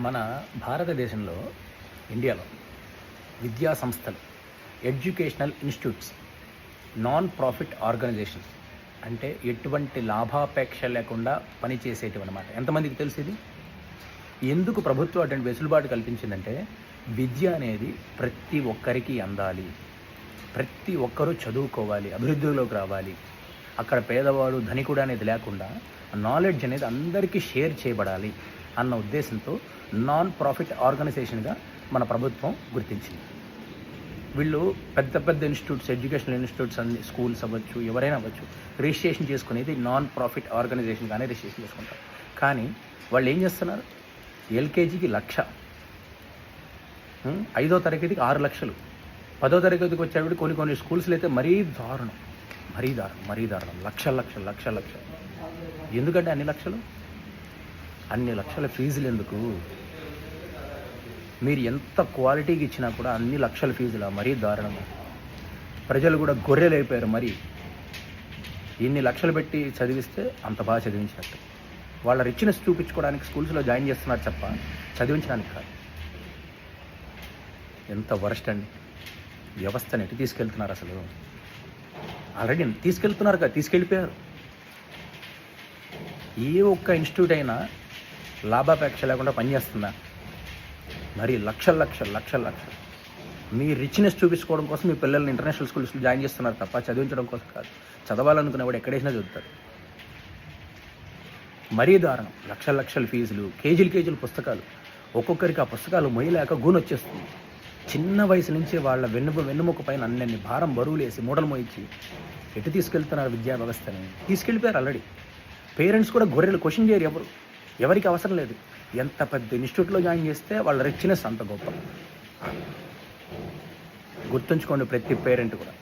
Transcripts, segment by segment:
మన భారతదేశంలో, ఇండియాలో విద్యా సంస్థలు, educational institutes, non profit organisations అంటే ఎటువంటి లాభాపేక్ష లేకుండా పనిచేసేటివన్నమాట. ఎంతమందికి తెలుసు ఇది? ఎందుకు ప్రభుత్వం అటువంటి వెసులుబాటు కల్పించిందంటే, విద్య అనేది ప్రతి ఒక్కరికి అందాలి, ప్రతి ఒక్కరూ చదువుకోవాలి, అభివృద్ధిలోకి రావాలి. అక్కడ పేదవాడు ధనికుడు అనేది లేకుండా నాలెడ్జ్ అనేది అందరికీ షేర్ చేయబడాలి అన్న ఉద్దేశంతో నాన్ ప్రాఫిట్ ఆర్గనైజేషన్గా మన ప్రభుత్వం గుర్తించింది. వీళ్ళు పెద్ద పెద్ద ఇన్స్టిట్యూట్స్, ఎడ్యుకేషనల్ ఇన్స్టిట్యూట్స్ అన్ని, స్కూల్స్ అవ్వచ్చు, ఎవరైనా అవ్వచ్చు, రిజిస్ట్రేషన్ చేసుకునేది నాన్ ప్రాఫిట్ ఆర్గనైజేషన్గానే రిజిస్ట్రేషన్ చేసుకుంటారు. కానీ వాళ్ళు ఏం చేస్తున్నారు? ఎల్కేజీకి 1,00,000, 5వ తరగతికి 6 లక్షలు, 10వ తరగతికి వచ్చేటప్పుడు కొన్ని స్కూల్స్లో అయితే మరీ దారుణం. లక్షలు. ఎందుకంటే అన్ని లక్షల ఫీజులు ఎందుకు? మీరు ఎంత క్వాలిటీకి ఇచ్చినా కూడా అన్ని లక్షల ఫీజులా? మరీ దారుణం. ప్రజలు కూడా గొర్రెలు అయిపోయారు. మరి ఇన్ని లక్షలు పెట్టి చదివిస్తే అంత బాగా చదివించినట్టు. వాళ్ళ రిచ్నెస్ చూపించుకోవడానికి స్కూల్స్లో జాయిన్ చేస్తున్నారు తప్ప చదివించడానికి కాదు. ఎంత వరస్ట్ అండి! వ్యవస్థను ఎటు తీసుకెళ్తున్నారు అసలు? ఆల్రెడీ తీసుకెళ్తున్నారు కదా, తీసుకెళ్ళిపోయారు. ఏ ఒక్క ఇన్స్టిట్యూట్ అయినా లాభాపేక్ష లేకుండా పనిచేస్తుందా? మరి లక్షలు. మీ రిచ్నెస్ చూపించుకోవడం కోసం మీ పిల్లల్ని ఇంటర్నేషనల్ స్కూల్స్లో జాయిన్ చేస్తున్నారు తప్ప చదివించడం కోసం కాదు. చదవాలనుకునేవాడు ఎక్కడేసినా చదువుతాడు. మరీ దారుణం. లక్షల ఫీజులు, కేజీలు పుస్తకాలు. ఒక్కొక్కరికి ఆ పుస్తకాలు మొయ్యలేక గూనొచ్చేస్తుంది. చిన్న వయసు నుంచే వాళ్ళ వెన్నుముక పైన అన్ని భారం బరువులేసి మూటలు మోయించి ఎటు తీసుకెళ్తున్నారు విద్యా వ్యవస్థని? తీసుకెళ్ళిపోయారు ఆల్రెడీ. పేరెంట్స్ కూడా గొర్రెలు, క్వశ్చన్ చేయరు. ఎవరికి అవసరం లేదు. ఎంత పెద్ద ఇన్స్టిట్యూట్లో జాయిన్ చేస్తే వాళ్ళ రిచ్నెస్ అంత గొప్ప. గుర్తుంచుకోండి ప్రతి పేరెంట్ కూడా.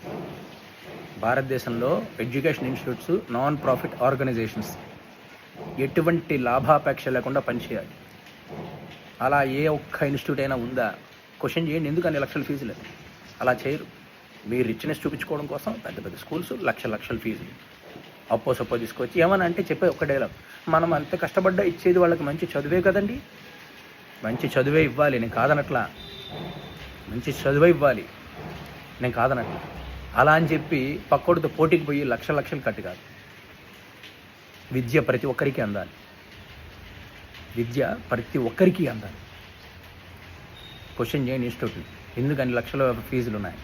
భారతదేశంలో education institutes non profit organisations ఎటువంటి లాభాపేక్ష లేకుండా పనిచేయాలి. అలా ఏ ఒక్క ఇన్స్టిట్యూట్ అయినా ఉందా? క్వశ్చన్ చేయండి. ఎందుకు అన్ని లక్షల ఫీజులు? అలా చేయరు. మీ రిచ్నెస్ చూపించుకోవడం కోసం పెద్ద స్కూల్స్ లక్షల ఫీజులు అప్పో తీసుకొచ్చి ఏమన్నా అంటే చెప్పే ఒక్క డైలాగ్, మనం అంత కష్టపడ్డా ఇచ్చేది వాళ్ళకి మంచి చదువే కదండి. మంచి చదువే ఇవ్వాలి, నేను కాదనట్లా. మంచి చదువే ఇవ్వాలి, నేను కాదనట్లా. అలా అని చెప్పి పక్కోడితో పోటీకి పోయి లక్షలు కట్టి కాదు. విద్య ప్రతి ఒక్కరికి అందాలి. క్వశ్చన్ చేయండి ఇన్స్టిట్యూట్లు, ఎందుకు అన్ని లక్షల ఫీజులు ఉన్నాయి?